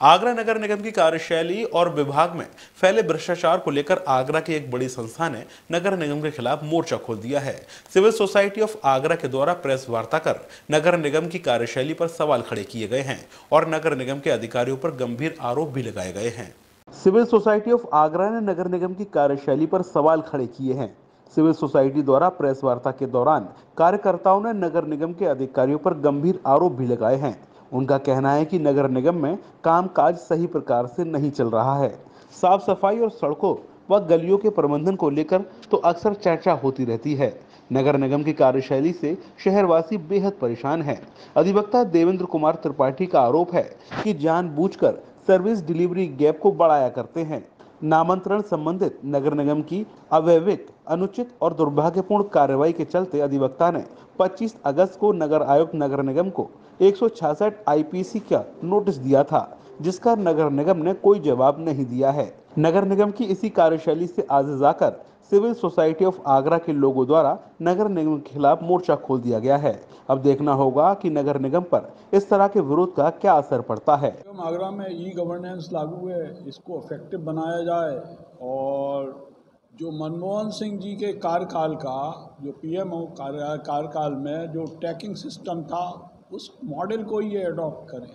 आगरा नगर निगम की कार्यशैली और विभाग में फैले भ्रष्टाचार को लेकर आगरा की एक बड़ी संस्था ने नगर निगम के खिलाफ मोर्चा खोल दिया है। सिविल सोसाइटी ऑफ आगरा के द्वारा प्रेस वार्ता कर नगर निगम की कार्यशैली पर सवाल खड़े किए गए हैं और नगर निगम के अधिकारियों पर गंभीर आरोप भी लगाए गए हैं। सिविल सोसाइटी ऑफ आगरा ने नगर निगम की कार्यशैली पर सवाल खड़े किए हैं। सिविल सोसाइटी द्वारा प्रेस वार्ता के दौरान कार्यकर्ताओं ने नगर निगम के अधिकारियों पर गंभीर आरोप भी लगाए हैं। उनका कहना है कि नगर निगम में कामकाज सही प्रकार से नहीं चल रहा है। साफ सफाई और सड़कों व गलियों के प्रबंधन को लेकर तो अक्सर चर्चा होती रहती है। नगर निगम की कार्यशैली से शहरवासी बेहद परेशान हैं। अधिवक्ता देवेंद्र कुमार त्रिपाठी का आरोप है कि जानबूझकर सर्विस डिलीवरी गैप को बढ़ाया करते हैं। नामांतरण संबंधित नगर निगम की अवैविक, अनुचित और दुर्भाग्यपूर्ण कार्रवाई के चलते अधिवक्ता ने 25 अगस्त को नगर आयुक्त नगर निगम को 166 आईपीसी का नोटिस दिया था, जिसका नगर निगम ने कोई जवाब नहीं दिया है। नगर निगम की इसी कार्यशैली से आज जाकर सिविल सोसाइटी ऑफ आगरा के लोगों द्वारा नगर निगम के खिलाफ मोर्चा खोल दिया गया है। अब देखना होगा कि नगर निगम पर इस तरह के विरोध का क्या असर पड़ता है। आगरा में ई गवर्नेंस लागू है, इसको इफेक्टिव बनाया जाए और जो मनमोहन सिंह जी के कार्यकाल का जो पीएमओ कार्यकाल में जो ट्रैकिंग सिस्टम था, उस मॉडल को ये अडॉप्ट करें।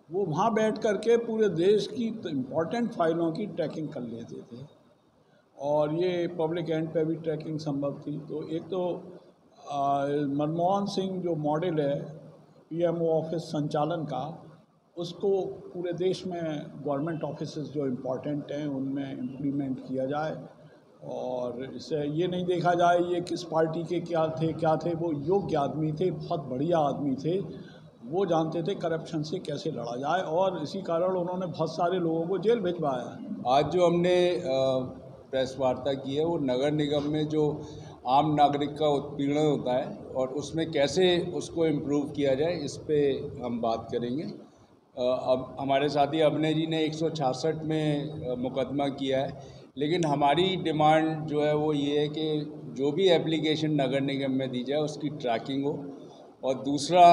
वो वहाँ बैठ करके पूरे देश की इम्पोर्टेंट फाइलों की ट्रैकिंग कर लेते थे और ये पब्लिक एंड पे भी ट्रैकिंग संभव थी। तो एक तो मनमोहन सिंह जो मॉडल है पीएमओ ऑफिस संचालन का, उसको पूरे देश में गवर्नमेंट ऑफिसेस जो इम्पोर्टेंट हैं उनमें इम्प्लीमेंट किया जाए और इससे ये नहीं देखा जाए ये किस पार्टी के क्या थे। वो योग्य आदमी थे, बहुत बढ़िया आदमी थे, वो जानते थे करप्शन से कैसे लड़ा जाए और इसी कारण उन्होंने बहुत सारे लोगों को जेल भिजवाया। आज जो हमने प्रेस वार्ता की है वो नगर निगम में जो आम नागरिक का उत्पीड़न होता है और उसमें कैसे उसको इम्प्रूव किया जाए, इस पे हम बात करेंगे। अब हमारे साथी अभिनय जी ने 166 में मुकदमा किया है, लेकिन हमारी डिमांड जो है वो ये है कि जो भी एप्लीकेशन नगर निगम में दी जाए उसकी ट्रैकिंग हो और दूसरा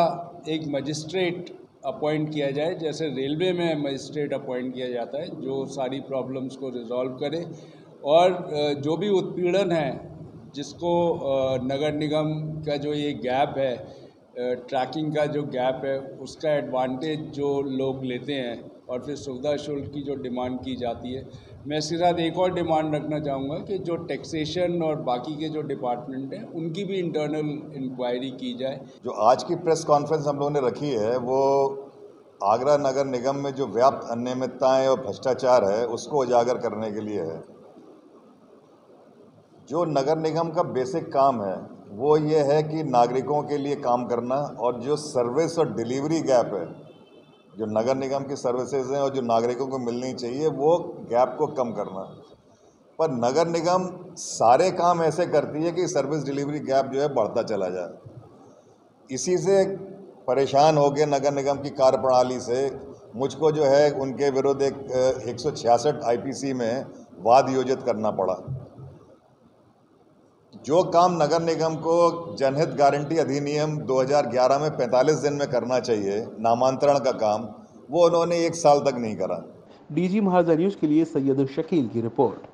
एक मजिस्ट्रेट अपॉइंट किया जाए, जैसे रेलवे में मजिस्ट्रेट अपॉइंट किया जाता है जो सारी प्रॉब्लम्स को रिजॉल्व करे और जो भी उत्पीड़न है जिसको नगर निगम का जो ये गैप है, ट्रैकिंग का जो गैप है, उसका एडवांटेज जो लोग लेते हैं और फिर सुविधा शुल्क की जो डिमांड की जाती है। मैं इसके साथ एक और डिमांड रखना चाहूँगा कि जो टैक्सेशन और बाकी के जो डिपार्टमेंट हैं उनकी भी इंटरनल इंक्वायरी की जाए। जो आज की प्रेस कॉन्फ्रेंस हम लोगों ने रखी है वो आगरा नगर निगम में जो व्याप्त अनियमितताएं और भ्रष्टाचार है उसको उजागर करने के लिए है। जो नगर निगम का बेसिक काम है वो ये है कि नागरिकों के लिए काम करना और जो सर्विस और डिलीवरी गैप है, जो नगर निगम की सर्विसेज हैं और जो नागरिकों को मिलनी चाहिए, वो गैप को कम करना। पर नगर निगम सारे काम ऐसे करती है कि सर्विस डिलीवरी गैप जो है बढ़ता चला जाए। इसी से परेशान हो गए नगर निगम की कार्यप्रणाली से मुझको जो है उनके विरुद्ध एक 166 आईपीसी में वाद योजित करना पड़ा। जो काम नगर निगम को जनहित गारंटी अधिनियम 2011 में 45 दिन में करना चाहिए, नामांतरण का काम, वो उन्होंने 1 साल तक नहीं करा। डीजी महाराजा न्यूज के लिए सैयद शकील की रिपोर्ट।